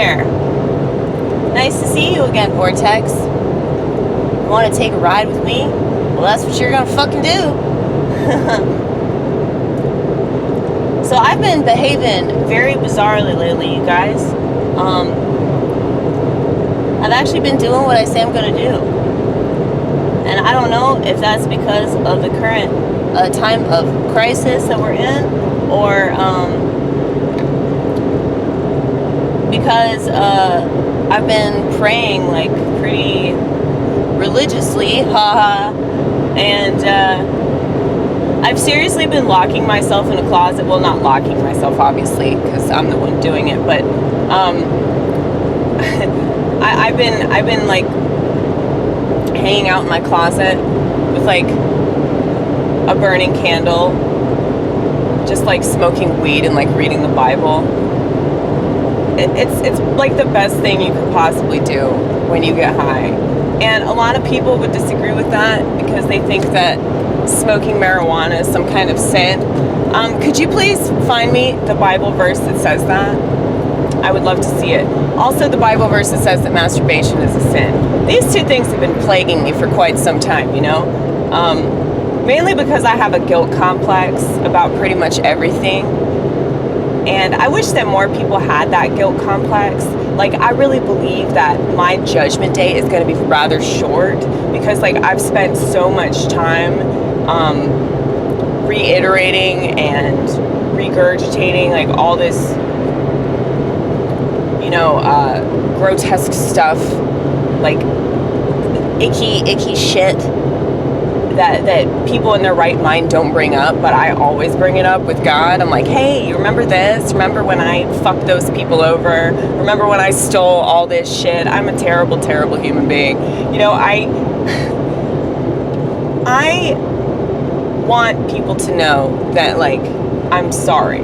there. Nice to see you again, Vortex. You want to take a ride with me? Well, that's what you're gonna fucking do. So I've been behaving very bizarrely lately, you guys. I've actually been doing what I say I'm gonna do. And I don't know if that's because of the current time of crisis that we're in, or because I've been praying like pretty religiously, and I've seriously been locking myself in a closet. Well, not locking myself, obviously, because I'm the one doing it, but I've been like hanging out in my closet with like a burning candle, just like smoking weed and like reading the Bible. It's like the best thing you could possibly do when you get high. And a lot of people would disagree with that because they think that smoking marijuana is some kind of sin. Could you please find me the Bible verse that says that? I would love to see it. Also, the Bible verse that says that masturbation is a sin. These two things have been plaguing me for quite some time, you know? Mainly because I have a guilt complex about pretty much everything. And I wish that more people had that guilt complex. Like, I really believe that my judgment day is going to be rather short because, like, I've spent so much time reiterating and regurgitating, like, all this, you know, grotesque stuff, like, icky shit that people in their right mind don't bring up, but I always bring it up with God. I'm like, hey, you remember this? Remember when I fucked those people over? Remember when I stole all this shit? I'm a terrible, terrible human being. You know, I want people to know that, like, I'm sorry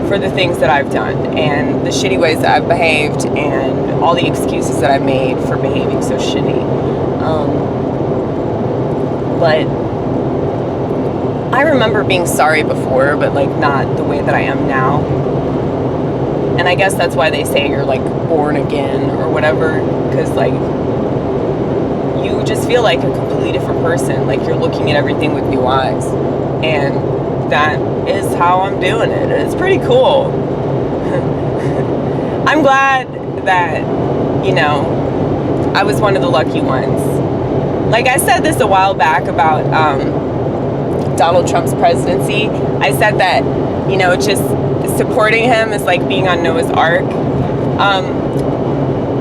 for the things that I've done and the shitty ways that I've behaved and all the excuses that I've made for behaving so shitty. But I remember being sorry before, but like not the way that I am now. And I guess that's why they say you're like born again or whatever, because like you just feel like a completely different person, like you're looking at everything with new eyes. And that is how I'm doing it. It's pretty cool. I'm glad that, you know, I was one of the lucky ones. Like I said this a while back about Donald Trump's presidency. I said that, you know, just supporting him is like being on Noah's Ark.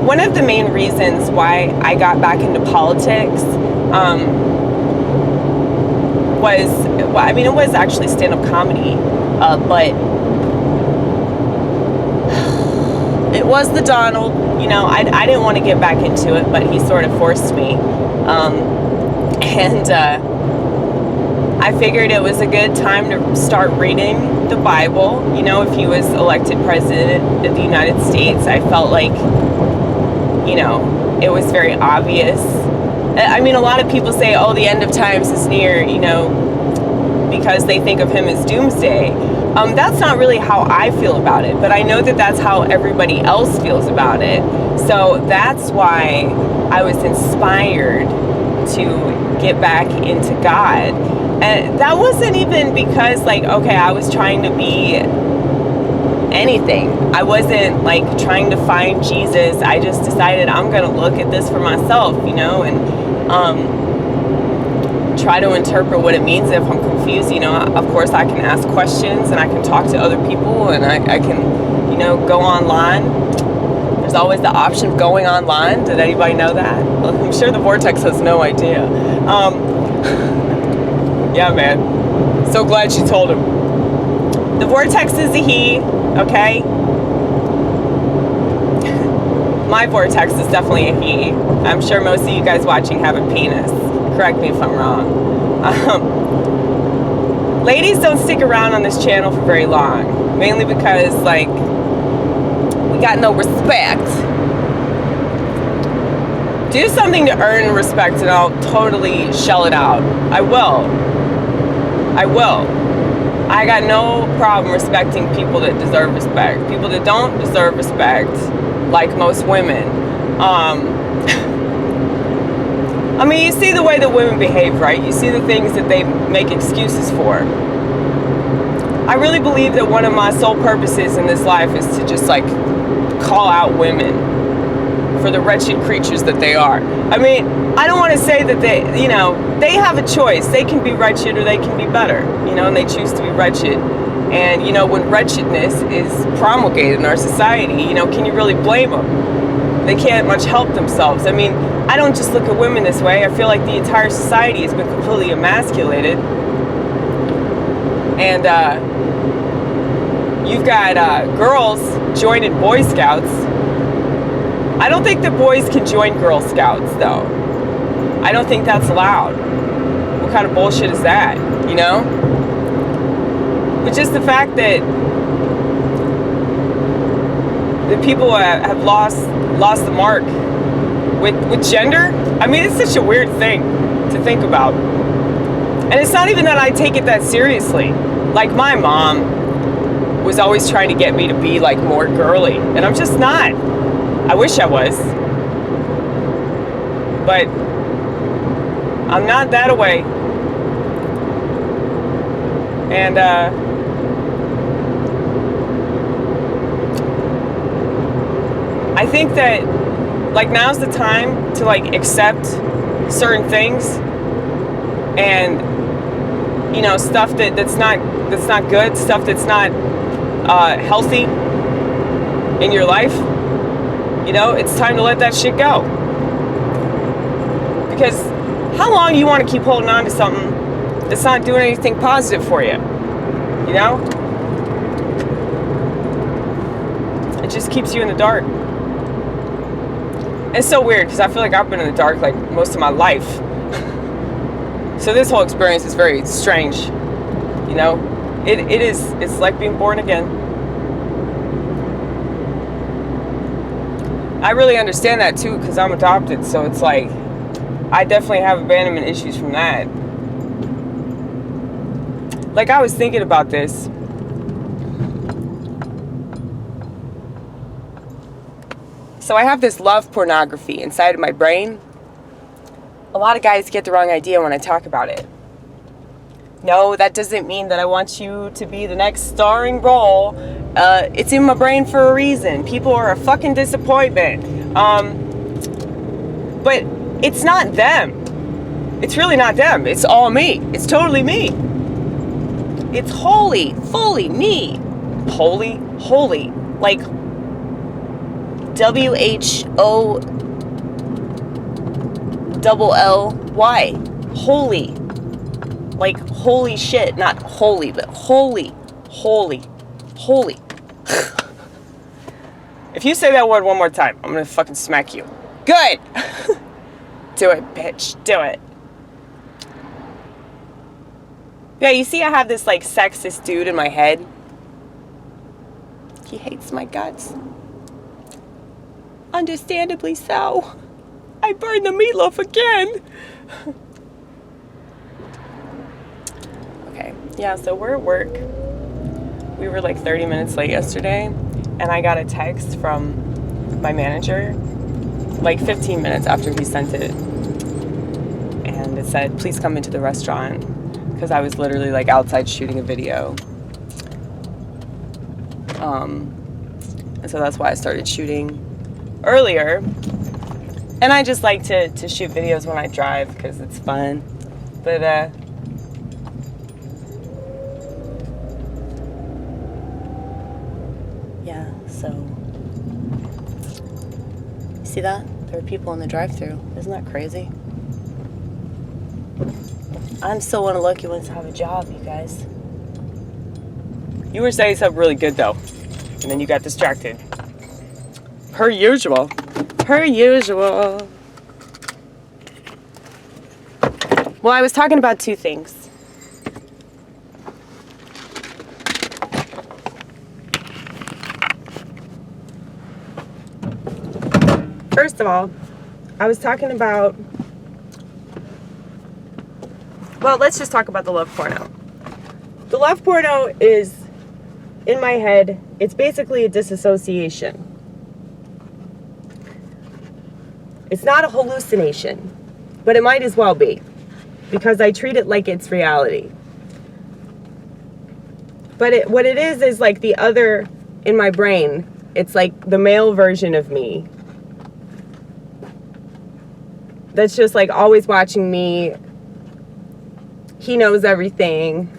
One of the main reasons why I got back into politics was, well, I mean, it was actually stand-up comedy, but it was the Donald, you know, I didn't want to get back into it, but he sort of forced me. And I figured it was a good time to start reading the Bible. You know, if he was elected president of the United States, I felt like, you know, it was very obvious. I mean, a lot of people say, oh, the end of times is near, you know, because they think of him as doomsday. That's not really how I feel about it, but I know that that's how everybody else feels about it. So that's why I was inspired to get back into God. And that wasn't even because, like, okay, I was trying to be anything. I wasn't, like, trying to find Jesus. I just decided I'm going to look at this for myself, you know, and try to interpret what it means. If I'm confused, you know, of course I can ask questions and I can talk to other people and I can, you know, go online. There's always the option of going online. Did anybody know that? Well, I'm sure the Vortex has no idea. Yeah, man. So glad she told him. The Vortex is a he, okay? My Vortex is definitely a he. I'm sure most of you guys watching have a penis. Correct me if I'm wrong. Ladies don't stick around on this channel for very long. Mainly because, like, we got no respect. Do something to earn respect and I'll totally shell it out. I will. I got no problem respecting people that deserve respect. People that don't deserve respect, like most women. I mean, you see the way that women behave, right? You see the things that they make excuses for. I really believe that one of my sole purposes in this life is to just like call out women for the wretched creatures that they are. I mean, I don't want to say that they, you know, they have a choice. They can be wretched or they can be better, you know, and they choose to be wretched. And, you know, when wretchedness is promulgated in our society, you know, can you really blame them? They can't much help themselves. I mean, I don't just look at women this way. I feel like the entire society has been completely emasculated. And you've got girls joining Boy Scouts. I don't think that boys can join Girl Scouts, though. I don't think that's allowed. What kind of bullshit is that, you know? But just the fact that people have lost the mark with gender, I mean, it's such a weird thing to think about. And it's not even that I take it that seriously. Like, my mom was always trying to get me to be, like, more girly. And I'm just not. I wish I was. But I'm not that away. And, I think that, like, now's the time to, like, accept certain things and, you know, stuff that's not good, stuff that's not healthy in your life. You know, it's time to let that shit go. Because how long do you want to keep holding on to something that's not doing anything positive for you? You know? It just keeps you in the dark. It's so weird because I feel like I've been in the dark like most of my life. So this whole experience is very strange. You know? It's like being born again. I really understand that too because I'm adopted, so it's like I definitely have abandonment issues from that. Like, I was thinking about this. So I have this love pornography inside of my brain. A lot of guys get the wrong idea when I talk about it. No, that doesn't mean that I want you to be the next starring role. It's in my brain for a reason. People are a fucking disappointment. But it's not them. It's really not them. It's all me. It's totally me. It's wholly, fully me. Holy. Like WHOLLY. Holy. Like, holy shit. Not holy, but holy. If you say that word one more time, I'm gonna fucking smack you. Good! Do it, bitch. Do it. Yeah, you see I have this, like, sexist dude in my head. He hates my guts. Understandably so. I burned the meatloaf again. Okay, yeah, so we're at work. We were like 30 minutes late yesterday, and I got a text from my manager like 15 minutes after he sent it. And it said, please come into the restaurant, because I was literally like outside shooting a video. And so that's why I started shooting earlier. And I just like to shoot videos when I drive because it's fun. But yeah, so see that? There are people in the drive-thru. Isn't that crazy? I'm still one of the lucky ones to have a job, you guys. You were saying something really good though, and then you got distracted. Per usual. Well, I was talking about two things. First of all, I was talking about... Well, let's just talk about the love porno. The left porno is, in my head, it's basically a disassociation. It's not a hallucination, but it might as well be, because I treat it like it's reality. But what it is like the other in my brain. It's like the male version of me that's just like always watching me. He knows everything.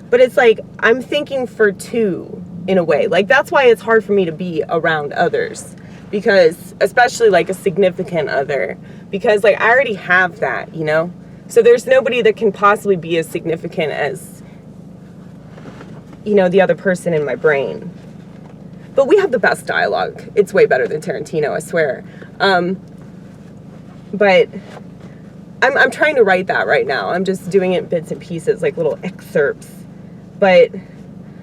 But it's like I'm thinking for two in a way. Like that's why it's hard for me to be around others, because especially like a significant other, because like I already have that, you know? So there's nobody that can possibly be as significant as, you know, the other person in my brain. But we have the best dialogue. It's way better than Tarantino, I swear. But I'm trying to write that right now. I'm just doing it in bits and pieces, like little excerpts. But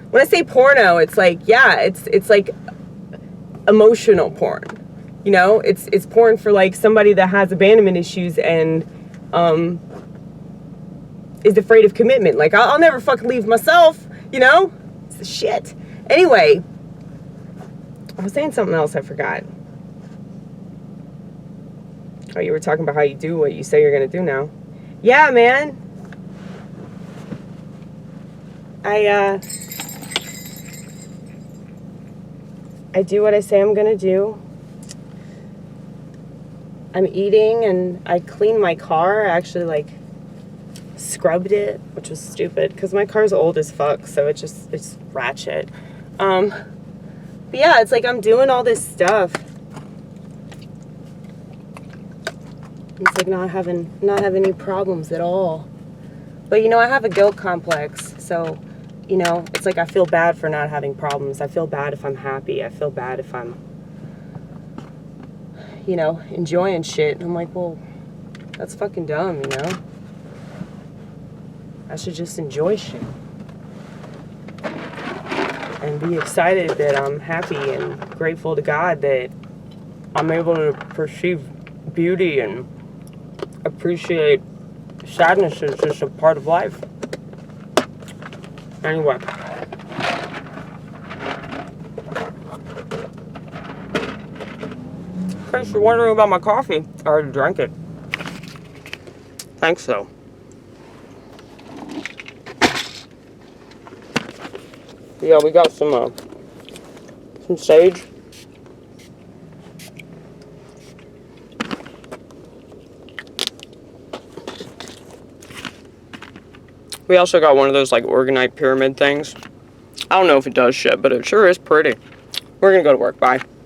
when I say porno, it's like, yeah, it's like emotional porn. You know, it's porn for like somebody that has abandonment issues and is afraid of commitment. Like I'll never fucking leave myself, you know? It's shit. Anyway, I was saying something else, I forgot. Oh, you were talking about how you do what you say you're gonna do now. Yeah, man. I do what I say I'm gonna do. I'm eating and I cleaned my car. I actually like scrubbed it, which was stupid because my car's old as fuck, so it's ratchet. But yeah, it's like I'm doing all this stuff. It's like not having any problems at all. But you know, I have a guilt complex, so you know, it's like I feel bad for not having problems. I feel bad if I'm happy. I feel bad if I'm, you know, enjoying shit. And I'm like, well, that's fucking dumb, you know? I should just enjoy shit. And be excited that I'm happy and grateful to God that I'm able to perceive beauty and appreciate sadness as just a part of life. Anyway. In case you're wondering about my coffee, I already drank it. Thanks, though. Yeah, we got some sage. We also got one of those like organite pyramid things. I don't know if it does shit, but it sure is pretty. We're gonna go to work. Bye.